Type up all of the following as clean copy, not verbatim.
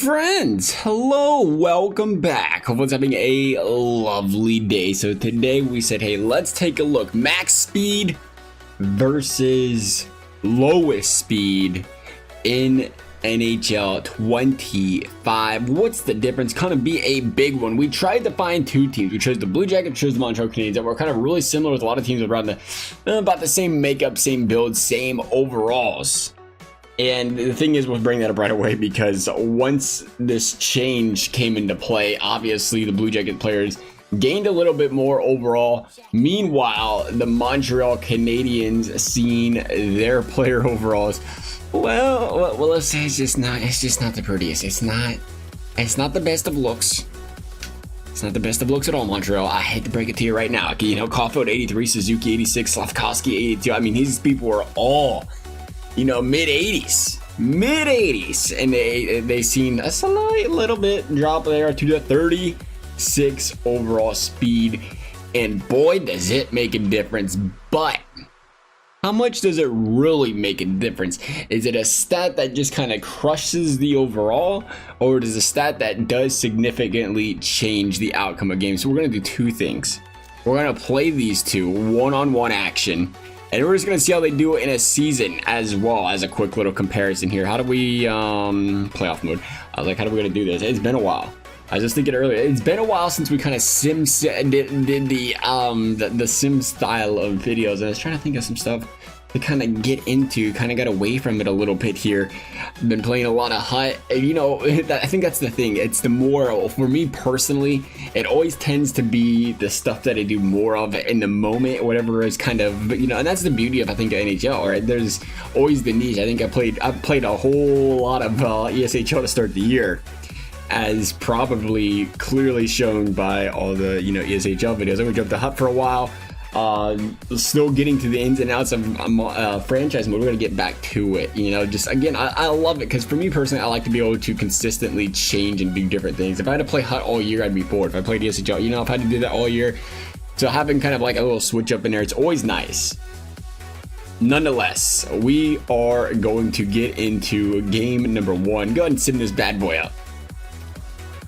friends, hello, welcome back. Hope everyone's having a lovely day. So today we said, hey, let's take a look. Max speed versus lowest speed in NHL 25. What's the difference? Kind of be a big one. We tried to find two teams. We chose the Blue Jackets, chose the Montreal Canadiens that were kind of really similar with a lot of teams around about the same makeup, same build, same overalls. And the thing is, we'll bring that up right away because once this change came into play, obviously the Blue Jacket players gained a little bit more overall. Meanwhile, the Montreal Canadiens seen their player overalls. Well, let's say it's just not the prettiest. It's not the best of looks. It's not the best of looks at all, Montreal. I hate to break it to you right now. You know, Caulfield 83, Suzuki 86, Slavkovsky 82. I mean, these people were all, you know, mid 80s, and they seen a slight little bit drop there to the 36 overall speed, and boy does it make a difference. But how much does it really make a difference? Is it a stat that just kind of crushes the overall, or is it a stat that does significantly change the outcome of games? So we're going to do two things. We're going to play these two one-on-one action, and we're just going to see how they do it in a season as well as a quick little comparison here. How do we, playoff mode? I was like, how are we going to do this? It's been a while. I was just thinking earlier, it's been a while since we kind of did the sim style of videos. And I was trying to think of some stuff to kind of get into, kind of got away from it a little bit here. I've been playing a lot of HUT, you know. I think that's the thing. It's the more, for me personally, it always tends to be the stuff that I do more of in the moment, whatever is kind of, you know, and that's the beauty of, I think, NHL, right? There's always the niche. I think I've played a whole lot of ESHL to start the year, as probably clearly shown by all the, you know, ESHL videos. I'm gonna jump to HUT for a while. Still getting to the ins and outs of franchise mode. We're gonna get back to it, you know. Just again, I love it because for me personally, I like to be able to consistently change and do different things. If I had to play HUT all year, I'd be bored. If I played ESHL, you know, if I had to do that all year, so having kind of like a little switch up in there, it's always nice. Nonetheless, we are going to get into game number one. Go ahead and send this bad boy up.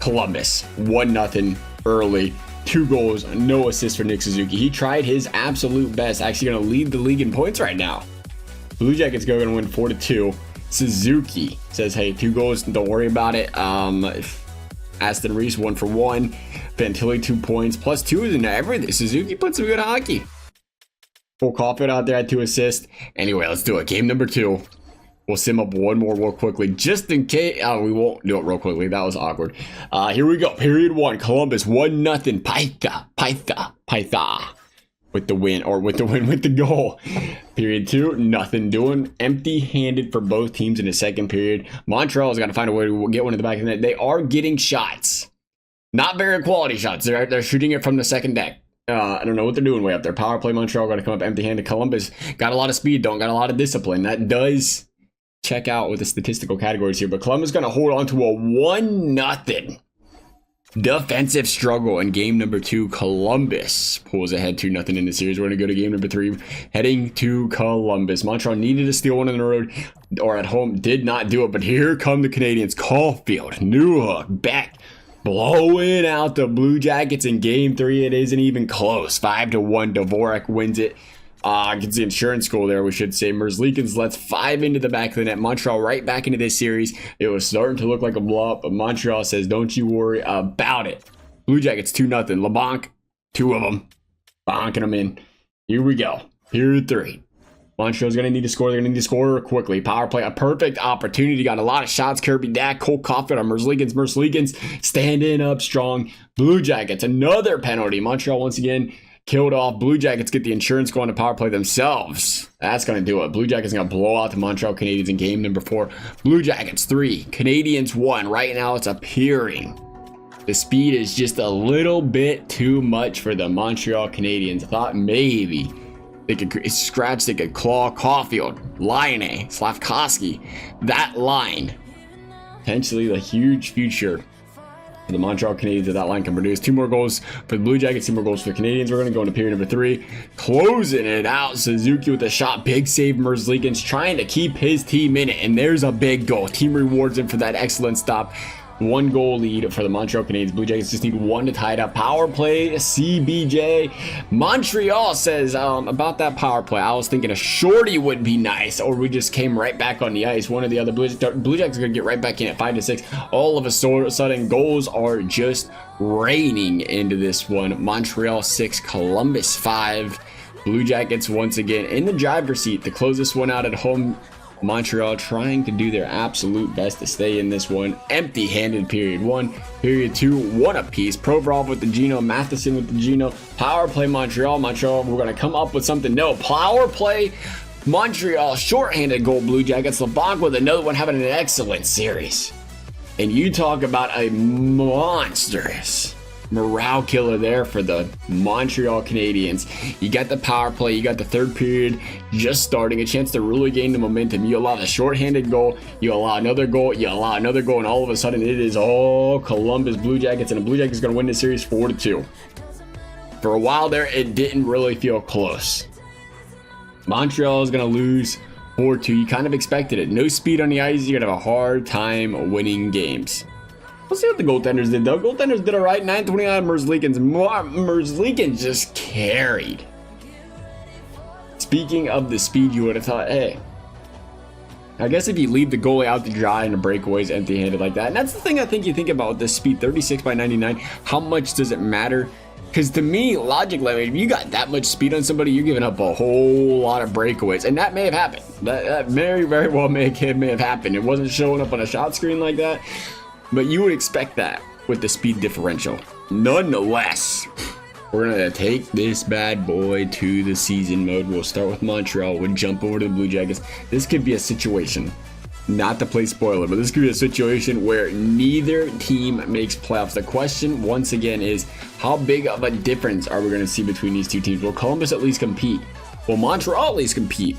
Columbus 1-0 early. 2 goals, no assists for Nick Suzuki. He tried his absolute best. Actually going to lead the league in points right now. Blue Jackets going to win 4-2. Suzuki says, hey, 2 goals, don't worry about it. Aston Reese 1 for 1. Fantilli 2 points, plus 2 is in everything. Suzuki put some good hockey. Full Caulfield out there at 2 assists. Anyway, let's do it. Game number 2. We'll sim up one more real quickly, just in case. We won't do it real quickly. That was awkward. Here we go. Period 1. Columbus 1-0. Pytha. With the win, with the goal. Period 2. Nothing doing. Empty-handed for both teams in the second period. Montreal's got to find a way to get one in the back of the net. They are getting shots. Not very quality shots. They're shooting it from the second deck. I don't know what they're doing way up there. Power play Montreal got to come up empty-handed. Columbus got a lot of speed, don't got a lot of discipline. That does check out with the statistical categories here, but Columbus going to hold on to a 1-0 defensive struggle in game number 2. Columbus pulls ahead 2-0 in the series. We're going to go to game number 3, heading to Columbus. Montreal needed to steal one on the road or at home, did not do it, but here come the Canadiens. Caulfield, Newhook, back, blowing out the Blue Jackets in game 3. It isn't even close. 5-1. Dvorak wins it. Gets the insurance goal there, we should say. Merzlikins lets 5 into the back of the net. Montreal right back into this series. It was starting to look like a blow-up, but Montreal says, don't you worry about it. Blue Jackets 2-0. LeBlanc, 2 of them. Bonking them in. Here we go. Period 3. Montreal's going to need to score. They're going to need to score quickly. Power play, a perfect opportunity. Got a lot of shots. Kirby Dack, Cole Caulfield on Merzlikins standing up strong. Blue Jackets, another penalty. Montreal once again killed off. Blue Jackets get the insurance going to power play themselves. That's going to do it. Blue Jackets going to blow out the Montreal Canadiens in game number 4. Blue Jackets 3, Canadiens 1. Right now it's appearing the speed is just a little bit too much for the Montreal Canadiens. I thought maybe they could scratch, they could claw Caulfield, Laine, Slavkovsky. That line, potentially the huge future for the Montreal Canadiens, that line can produce. 2 more goals for the Blue Jackets, 2 more goals for the Canadiens. We're going to go into period number 3. Closing it out. Suzuki with a shot. Big save. Merzlikins trying to keep his team in it. And there's a big goal. Team rewards him for that excellent stop. 1 goal lead for the Montreal Canadiens. Blue Jackets just need 1 to tie it up. Power play, CBJ. Montreal says about that power play, I was thinking a shorty would be nice, or we just came right back on the ice. One or the other. Blue Jackets are going to get right back in at 5-6. All of a sudden, goals are just raining into this one. Montreal 6, Columbus 5. Blue Jackets once again in the driver's seat to close this one out at home. Montreal trying to do their absolute best to stay in this one. Empty-handed period 1, period 2, 1 apiece. Provorov with the Geno, Matheson with the Geno. Power play Montreal. We're going to come up with something. No, power play Montreal. Shorthanded goal Blue Jackets. LeBlanc with another one, having an excellent series. And you talk about a monstrous morale killer there for the Montreal Canadiens. You got the power play, you got the third period just starting, a chance to really gain the momentum. You allow the shorthanded goal, you allow another goal, and all of a sudden it is all Columbus Blue Jackets, and the Blue Jackets are going to win this series 4-2. For a while there, it didn't really feel close. Montreal is going to lose 4-2. You kind of expected it. No speed on the ice, you're going to have a hard time winning games. Let's see what the goaltenders did, though. Goaltenders did all right. 929 Merzlikins just carried. Speaking of the speed, you would have thought, hey, I guess if you leave the goalie out to dry and the breakaways empty-handed like that, and that's the thing I think you think about with this speed, 36 by 99, how much does it matter? Because to me, logically, if you got that much speed on somebody, you're giving up a whole lot of breakaways. And that may have happened. That very, very well may have happened. It wasn't showing up on a shot screen like that. But you would expect that with the speed differential. Nonetheless, we're going to take this bad boy to the season mode. We'll start with Montreal. We'll jump over to the Blue Jackets. This could be a situation, not to play spoiler, but this could be a situation where neither team makes playoffs. The question, once again, is how big of a difference are we going to see between these two teams? Will Columbus at least compete? Will Montreal at least compete?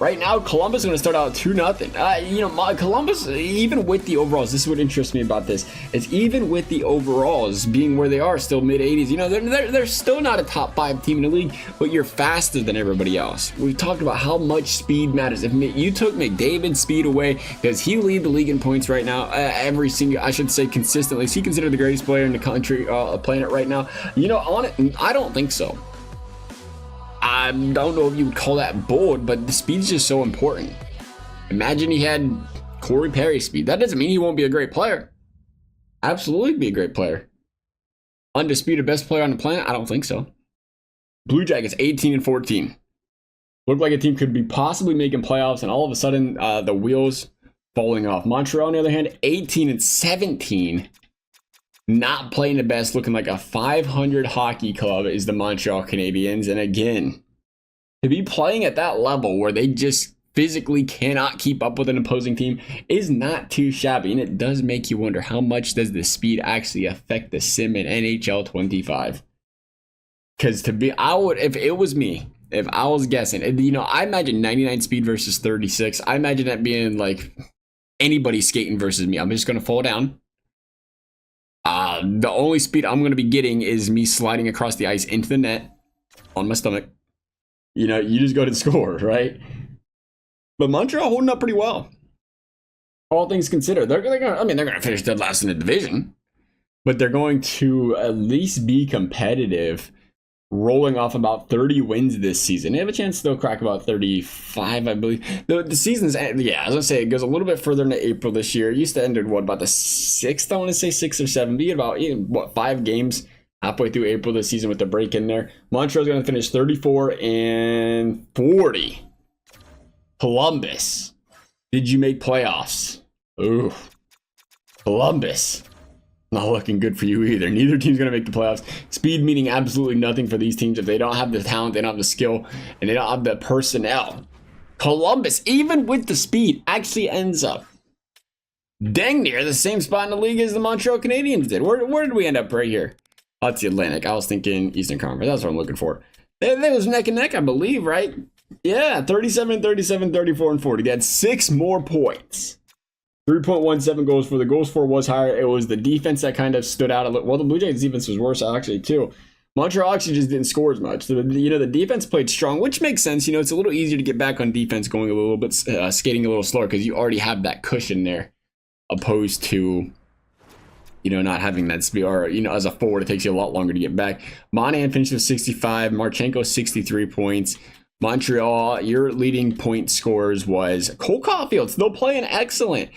Right now, Columbus is going to start out 2-0. Columbus, even with the overalls, this is what interests me about this, is even with the overalls being where they are, still mid-80s, they're still not a top 5 team in the league, but you're faster than everybody else. We've talked about how much speed matters. If you took McDavid's speed away, does he lead the league in points right now? Consistently. Is he considered the greatest player in the country, planet right now? I don't think so. I don't know if you would call that bold, but the speed's just so important. Imagine he had Corey Perry's speed. That doesn't mean he won't be a great player. Absolutely be a great player. Undisputed best player on the planet? I don't think so. Blue Jackets 18-14. Looked like a team could be possibly making playoffs, and all of a sudden the wheels falling off. Montreal, on the other hand, 18-17. Not playing the best, looking like a 500 hockey club is the Montreal Canadiens. And again, to be playing at that level where they just physically cannot keep up with an opposing team is not too shabby. And it does make you wonder, how much does the speed actually affect the sim in NHL 25? Because if it was me, if I was guessing, I imagine 99 speed versus 36. I imagine that being like anybody skating versus me. I'm just going to fall down. The only speed I'm going to be getting is me sliding across the ice into the net on my stomach. You just go to score, right? But Montreal holding up pretty well. All things considered, they're going to finish dead last in the division, but they're going to at least be competitive, rolling off about 30 wins this season. They have a chance to still crack about 35, I believe. The season's, I was going to say, it goes a little bit further into April this year. It used to end at, about the 6th, I want to say, 6 or 7. Be about, 5 games halfway through April this season with the break in there. Montreal's going to finish 34-40. Columbus. Did you make playoffs? Ooh. Columbus. Not looking good for you either. Neither team's going to make the playoffs. Speed meaning absolutely nothing for these teams if they don't have the talent, they don't have the skill, and they don't have the personnel. Columbus, even with the speed, actually ends up dang near the same spot in the league as the Montreal Canadiens did. Where did we end up right here? Oh, that's the Atlantic. I was thinking Eastern Conference. That's what I'm looking for. They was neck and neck, I believe, right? Yeah, 37-37, 34-40. They had 6 more points. 3.17 goals for. The goals for was higher. It was the defense that kind of stood out a little. Well, the Blue Jays defense was worse actually too. Montreal actually just didn't score as much. So, the defense played strong, which makes sense. It's a little easier to get back on defense going a little bit, skating a little slower because you already have that cushion there, opposed to not having that speed, or, as a forward, it takes you a lot longer to get back. Monahan finished with 65, Marchenko 63 points. Montreal, your leading point scorers was Cole Caulfield, still playing excellent.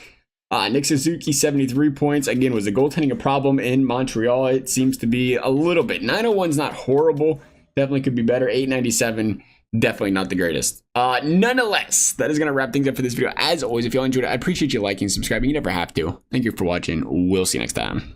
Nick Suzuki, 73 points. Again, was the goaltending a problem in Montreal? It seems to be a little bit. 901's not horrible. Definitely could be better. 897, definitely not the greatest. Nonetheless, that is going to wrap things up for this video. As always, if y'all enjoyed it, I appreciate you liking, subscribing. You never have to. Thank you for watching. We'll see you next time.